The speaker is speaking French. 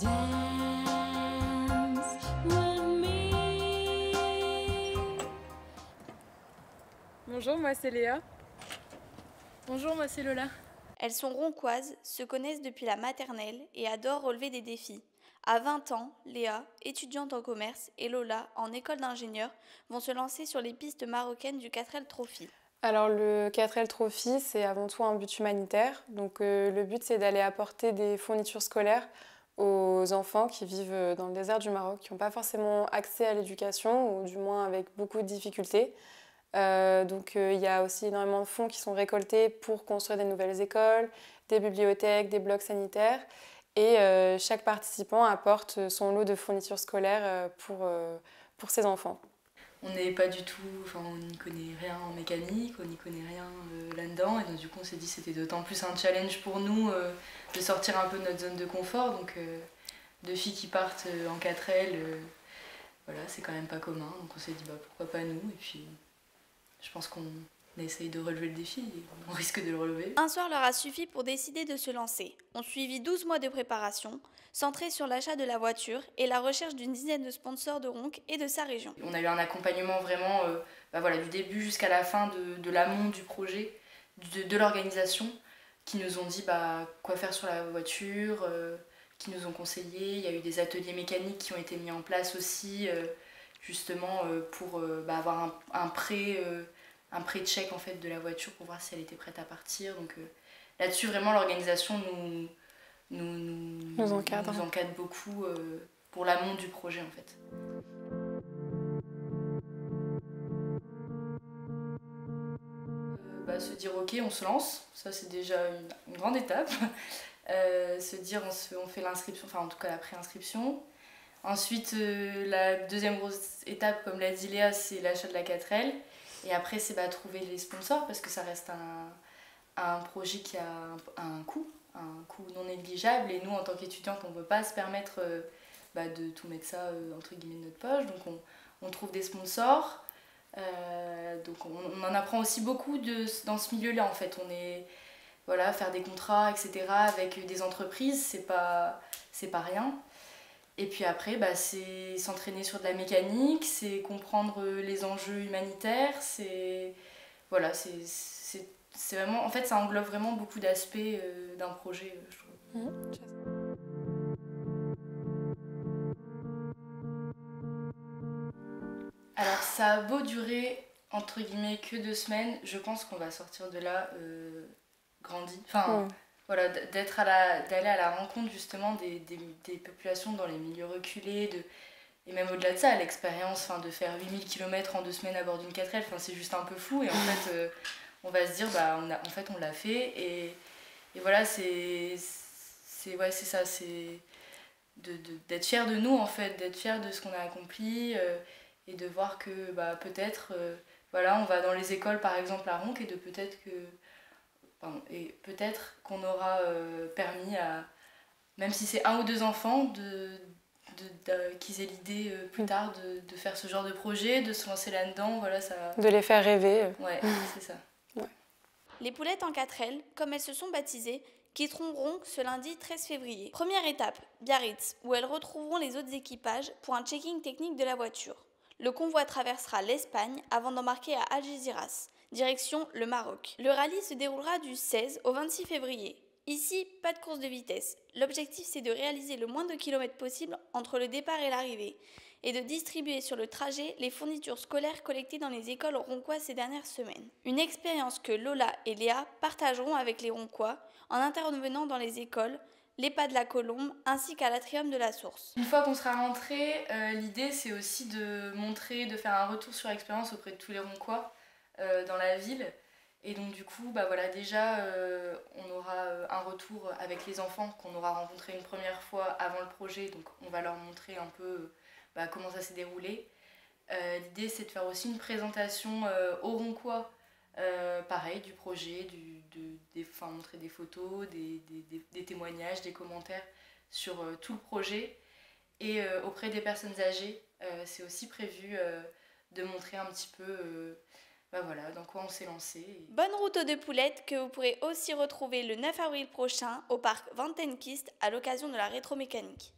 Dance with me. Bonjour, moi c'est Léa. Bonjour, moi c'est Lola. Elles sont roncoises, se connaissent depuis la maternelle et adorent relever des défis. À 20 ans, Léa, étudiante en commerce, et Lola, en école d'ingénieur, vont se lancer sur les pistes marocaines du 4L Trophy. Alors le 4L Trophy, c'est avant tout un but humanitaire. Donc le but, c'est d'aller apporter des fournitures scolaires aux enfants qui vivent dans le désert du Maroc, qui n'ont pas forcément accès à l'éducation, ou du moins avec beaucoup de difficultés. Il y a aussi énormément de fonds qui sont récoltés pour construire des nouvelles écoles, des bibliothèques, des blocs sanitaires. Et chaque participant apporte son lot de fournitures scolaires pour ses enfants. On n'est pas du tout, on n'y connaît rien en mécanique, on n'y connaît rien là-dedans. Et donc du coup on s'est dit que c'était d'autant plus un challenge pour nous de sortir un peu de notre zone de confort. Donc deux filles qui partent en 4L, voilà, c'est quand même pas commun. Donc on s'est dit pourquoi pas nous. Et puis je pense qu'on essaye de relever le défi et on risque de le relever. Un soir leur a suffi pour décider de se lancer. On suivit 12 mois de préparation, centrés sur l'achat de la voiture et la recherche d'une dizaine de sponsors de Ronc et de sa région. On a eu un accompagnement vraiment du début jusqu'à la fin de l'amont du projet, de l'organisation, qui nous ont dit quoi faire sur la voiture, qui nous ont conseillé. Il y a eu des ateliers mécaniques qui ont été mis en place aussi, justement pour avoir un pré-check en fait, de la voiture pour voir si elle était prête à partir. Donc là-dessus, vraiment, l'organisation nous encadre beaucoup pour l'amont du projet en fait. Se dire ok, on se lance, ça c'est déjà une grande étape. Se dire on fait l'inscription, enfin en tout cas la pré-inscription. Ensuite la deuxième grosse étape, comme l'a dit Léa, c'est l'achat de la 4L. Et après c'est trouver les sponsors parce que ça reste un projet qui a un coût non négligeable. Et nous en tant qu'étudiantes on ne peut pas se permettre de tout mettre ça entre guillemets de notre poche. Donc on trouve des sponsors. Donc on en apprend aussi beaucoup dans ce milieu-là en fait. Faire des contrats, etc. avec des entreprises, c'est pas rien. Et puis après, c'est s'entraîner sur de la mécanique, c'est comprendre les enjeux humanitaires, c'est vraiment, en fait, ça englobe vraiment beaucoup d'aspects d'un projet, je trouve. Alors ça a beau durer entre guillemets que 2 semaines, je pense qu'on va sortir de là grandi. D'aller à la rencontre justement des populations dans les milieux reculés, et même au-delà de ça, l'expérience de faire 8000 km en 2 semaines à bord d'une 4L, c'est juste un peu fou. Et en fait, on va se dire, on l'a fait. Et voilà, c'est ça, c'est d'être fier de nous en fait, d'être fier de ce qu'on a accompli. Et de voir que peut-être on va dans les écoles par exemple à Ronc et peut-être qu'on aura permis à, même si c'est 1 ou 2 enfants, qu'ils aient l'idée plus tard de faire ce genre de projet, de se lancer là-dedans, ça... De les faire rêver. Ouais, c'est ça. Ouais. Les poulettes en 4L, comme elles se sont baptisées, quitteront Ronc ce lundi 13 février. Première étape, Biarritz, où elles retrouveront les autres équipages pour un checking technique de la voiture. Le convoi traversera l'Espagne avant d'embarquer à Algeciras, direction le Maroc. Le rallye se déroulera du 16 au 26 février. Ici, pas de course de vitesse. L'objectif, c'est de réaliser le moins de kilomètres possible entre le départ et l'arrivée et de distribuer sur le trajet les fournitures scolaires collectées dans les écoles roncoises ces dernières semaines. Une expérience que Lola et Léa partageront avec les Roncois en intervenant dans les écoles, les pas de la Colombe ainsi qu'à l'Atrium de la Source. Une fois qu'on sera rentré, l'idée c'est aussi de faire un retour sur expérience auprès de tous les Roncois dans la ville. Et donc du coup, déjà on aura un retour avec les enfants qu'on aura rencontrés une première fois avant le projet. Donc on va leur montrer un peu comment ça s'est déroulé. L'idée c'est de faire aussi une présentation aux Roncois, pareil, du projet, montrer des photos, des témoignages, des commentaires sur tout le projet. Et auprès des personnes âgées, c'est aussi prévu de montrer un petit peu bah voilà, dans quoi on s'est lancé. Bonne route aux deux poulettes que vous pourrez aussi retrouver le 9 avril prochain au parc Vantenkiste à l'occasion de la rétromécanique.